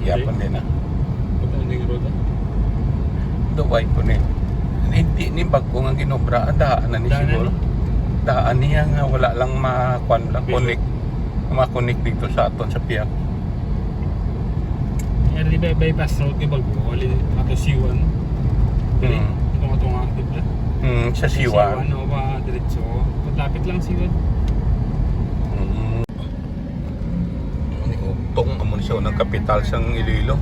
pagyapon din na. Punta ng roda. Duway ko ni. Hindi ni bago nga ginobra, daan na ni Daan na siguro. Daan niya nga wala lang ma-connect dito sa aton sa piyak. Kaya di ba bypass road kay bago wali ato siwan. Dili itong ato nga dibla. Sa Siwan. Siwan o ba diretso. Lapit lang siwan. Utong amon siya ng kapital sang Iloilo.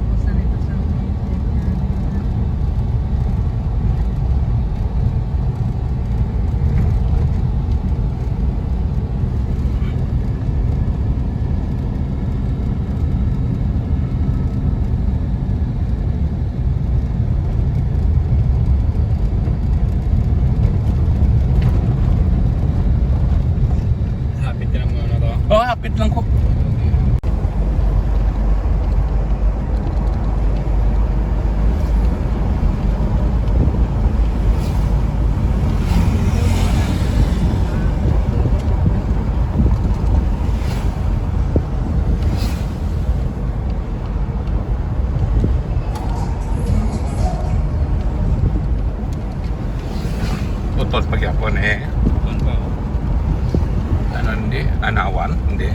Hapit ka lang muna to. Oh, hapit lang ko. Utol pagyapon Kuan pa. ano hindi, Anawan, hindi.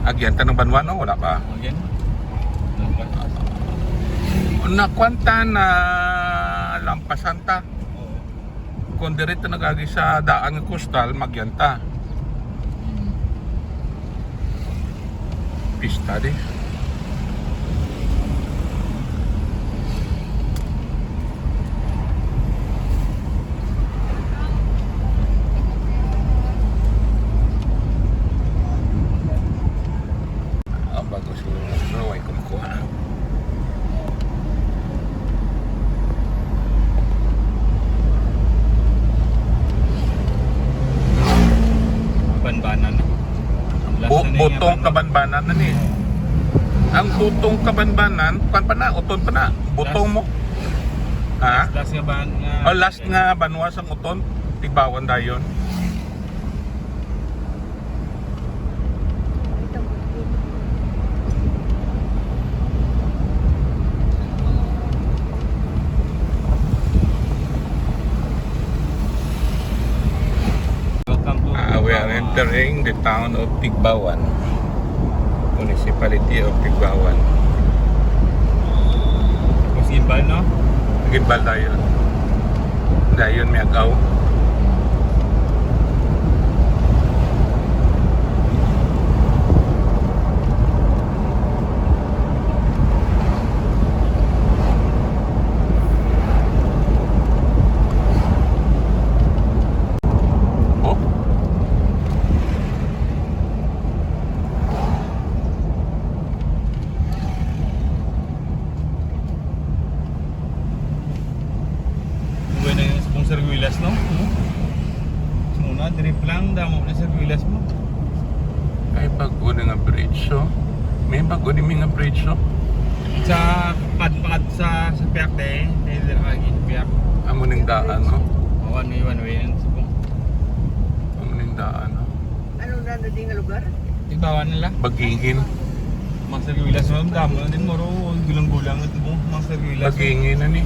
Agyanta ng Banwan, no? Wala pa. Again. Nakwanta na Lampasanta. Oo. Kung dirito nagagi sa daan ng coastal, magyanta. Pista di. Bago siguro ay kumukuha na. Banbanan. Butong kabanbanan na ni. Ang butong kabanbanan, kan pa na, uton pa na. Butong mo. Ha? Last nga ba nga? O last nga banwas ang uton, Tigbawan dayon. Welcome to We are entering the town of Tigbawan, Municipality of Tigbawan. Tapos gimbal no? Gimbal dayon. Dayon may agaw. Oh. Uwi na yung sponsor Willas no? Muna, drip lang, damo na sa Willas mo. Ay bago na nga bridge, so. May bago din nga bridge, so. Sa padpad sa piyak de, dahil na kagi sa piyak. Amo ning daan, no? One way yan. Amo ning daan, no? Ano na din nga lugar? Tigbawan nila. Bagingin. Mga sa Willas mo, damo na din mo ro, gulang-gulang ito mo, mga sa Willas. Bagingin na ni.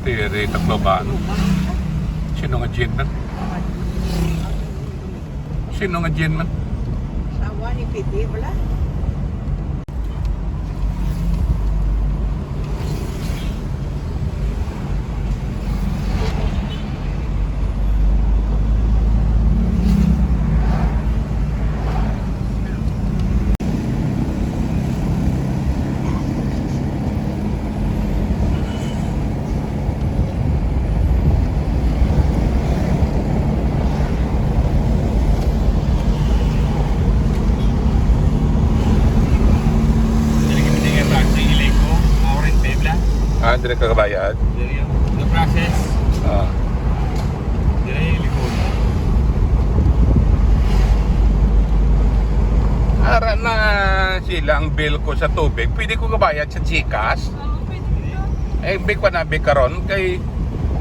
Tiri Tacloban. Sino nga Jen man? Sino nga Jen man? Sawa ni Piti, wala? dire ka kabayad. Diri yung na-process. Ah. Diri likod. Ara na sila ang bill ko sa tubig. Pwede ko kabayad sa GCash. Eh, big pa na big karon kay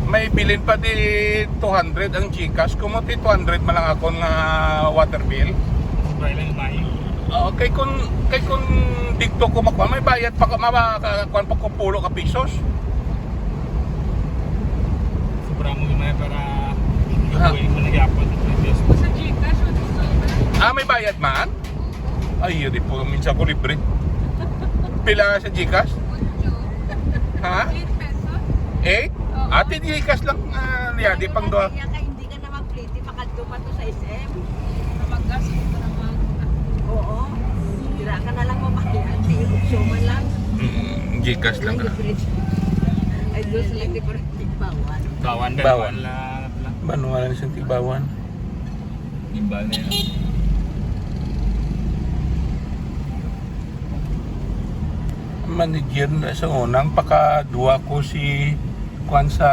may bilin pa di 200 ang GCash. Kumuti 200 man lang ako nga water bill. Sobra lang may. Kay kun dikto ko makuha, may bayad pa ka kuan pa ko pulo ka pesos. Sobra mo gamay para Ha? gawin mo nagyapon sa previous. Sa Gcash, May bayad man? Ay, yun po, minsan ko libre. Pila sa GCash? Ha? 8 pesos. 8? Ate, GCash lang, di pang doa. Kaya ka hindi ka na mag-plate, makadto pa to sa SM. Magas mo pa naman. Oo. Tira ka na lang mamakihan. Tiyo man lang. GCash lang ka. Ay, doon sila di pa rin bawal. Bawan din. Bawan. Lang. Banuan na siyang tibawan. Gimbal na yan. Manager na sa unang pakadua ko si Kwan sa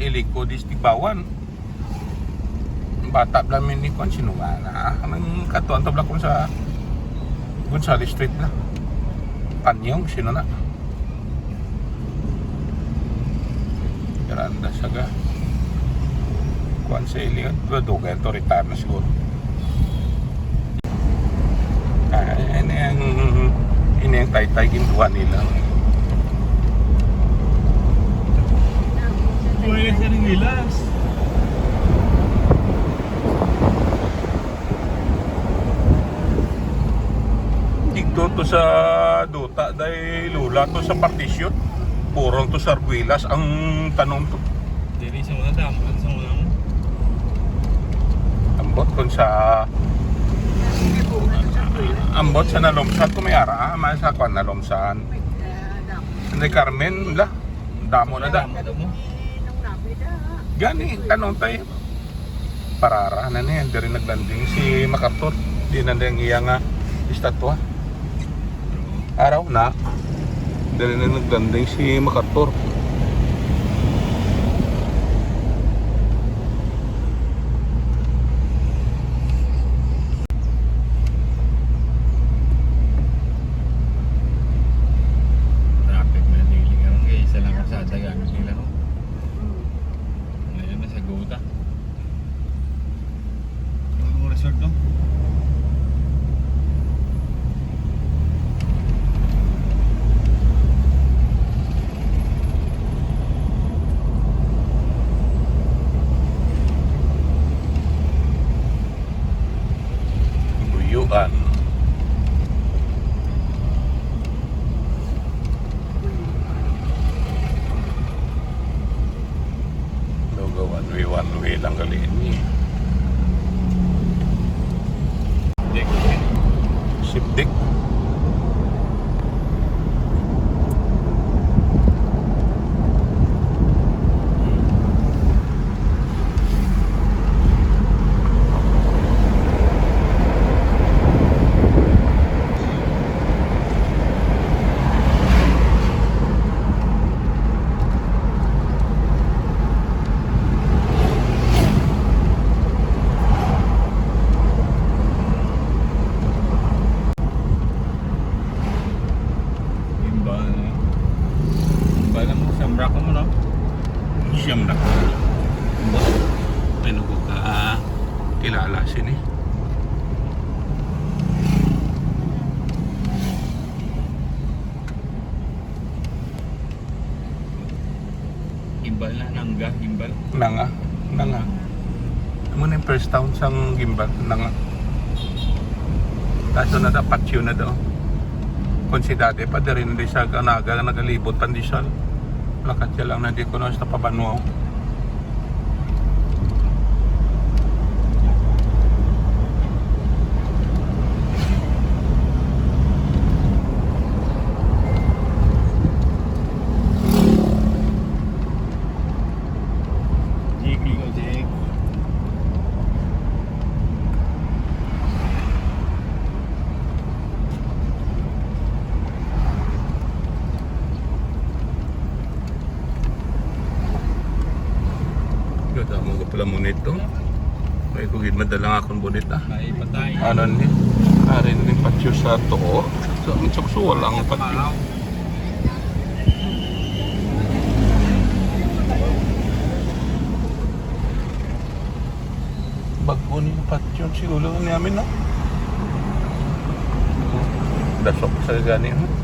Iliko Distibawan. Bata namin ni Kwan sino nga na. Anong katuan tabla ko sa Gonzales Street na. Panyong sino na. Garanda saga. Kwan sa Iliko. Dugay to retire na siguro. Ini yang tay-tay ginduwa nila. Buhay sa ring wilas. Dito to sa duta dahil lula to sa partisyon. Purong to sa Arguilas ang tanong to. Diri sa mga damo. Sa mga mo. Ambot kung sa ambot sa nalomsan ko may ara, sa kwan nalomsan. Hindi Carmen la. Damo na da. Gani tanong tayo. Parara na niya, dari naglanding si MacArthur. Di na niyang iya nga estatwa. Araw na. Dari na naglanding si MacArthur. Traffic na daily ngayon guys. Isa lang kasada gamit nila no. Ngayon na sa Gota. Ang resort no? Buyuan. Logo one way lang kali ini. Dek. Sipdik. Gimbal na. Gimbal na mo. Sambra ko mo no? Siyam na. Ano ko ka kilala sini. Gimbal na. Nangga. Gimbal. Nanga. Amo na yung first town sang Gimbal. Nanga. Kaso na da, patio na daw. Konsidade pa di rin di sa Ganaga nagalibot pandisal. Lakat siya lang na di ko na sa pabanwaw. Jig. Ligo jig. ito. May kugid madalang akong bonita. May patay. Ano ni? Arin ni patio sa to. So, mitsukso lang ang patio. Paaw. Bago ni yung patio siguro namin, no? Dasok sa gani, no?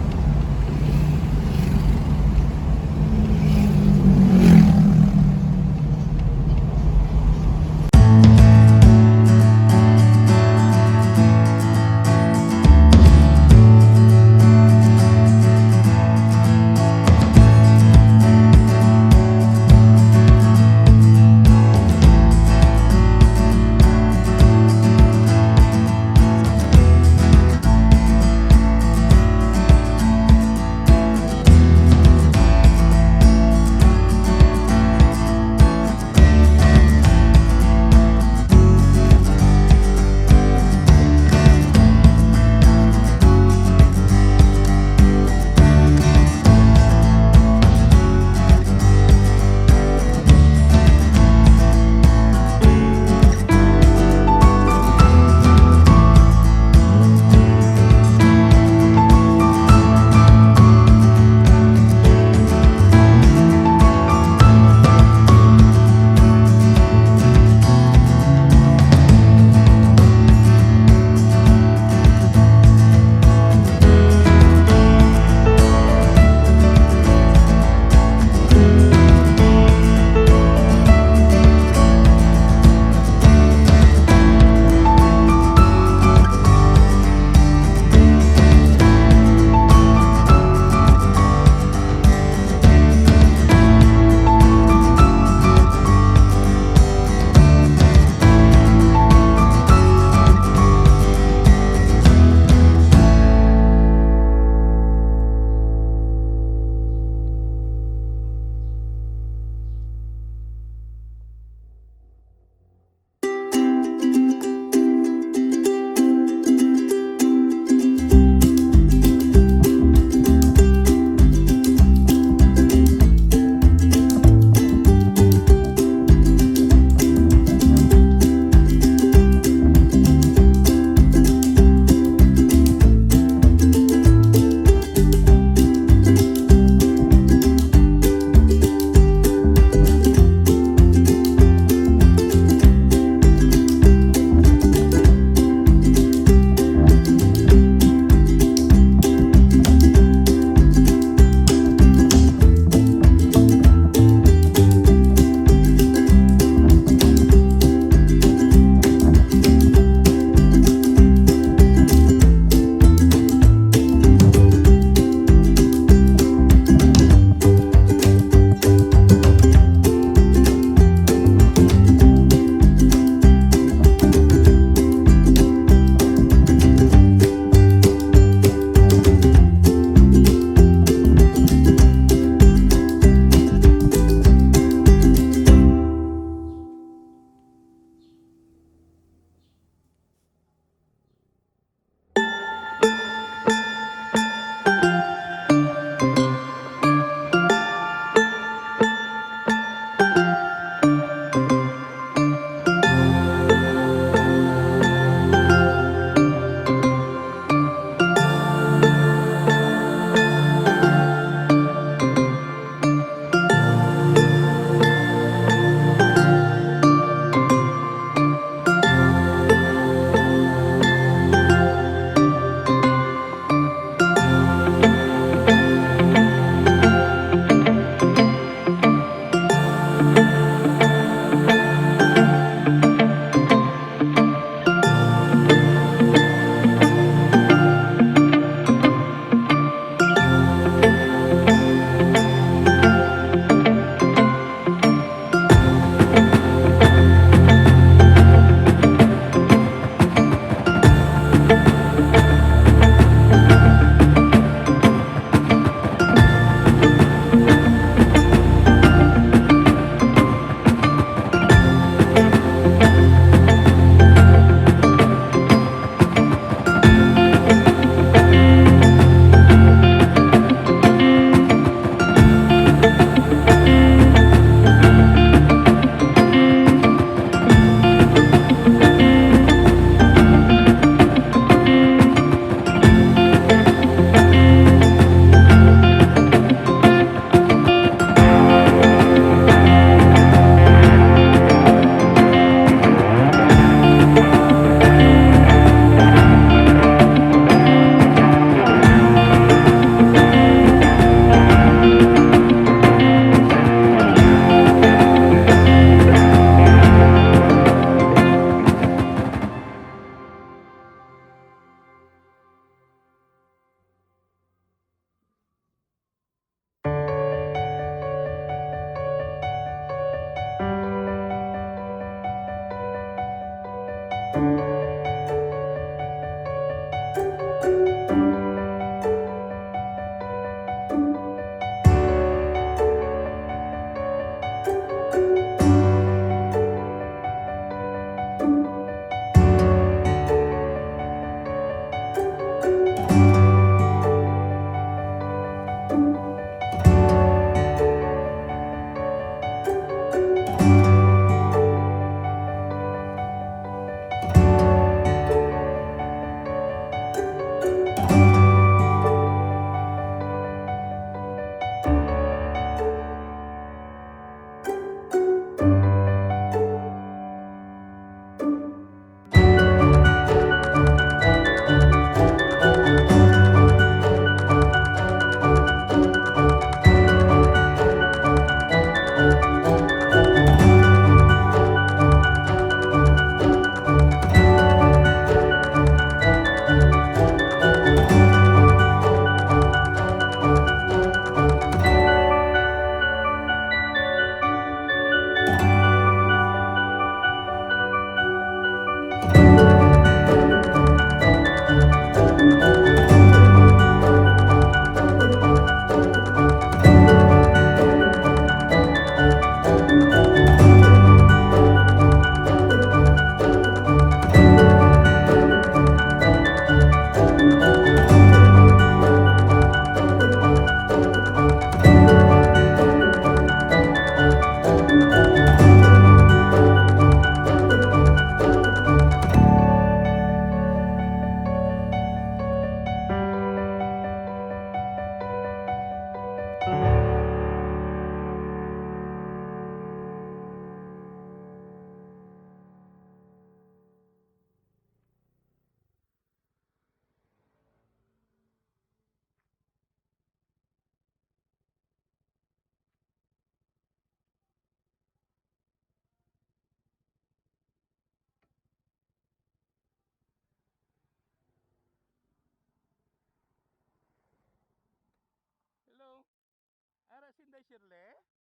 Shirley?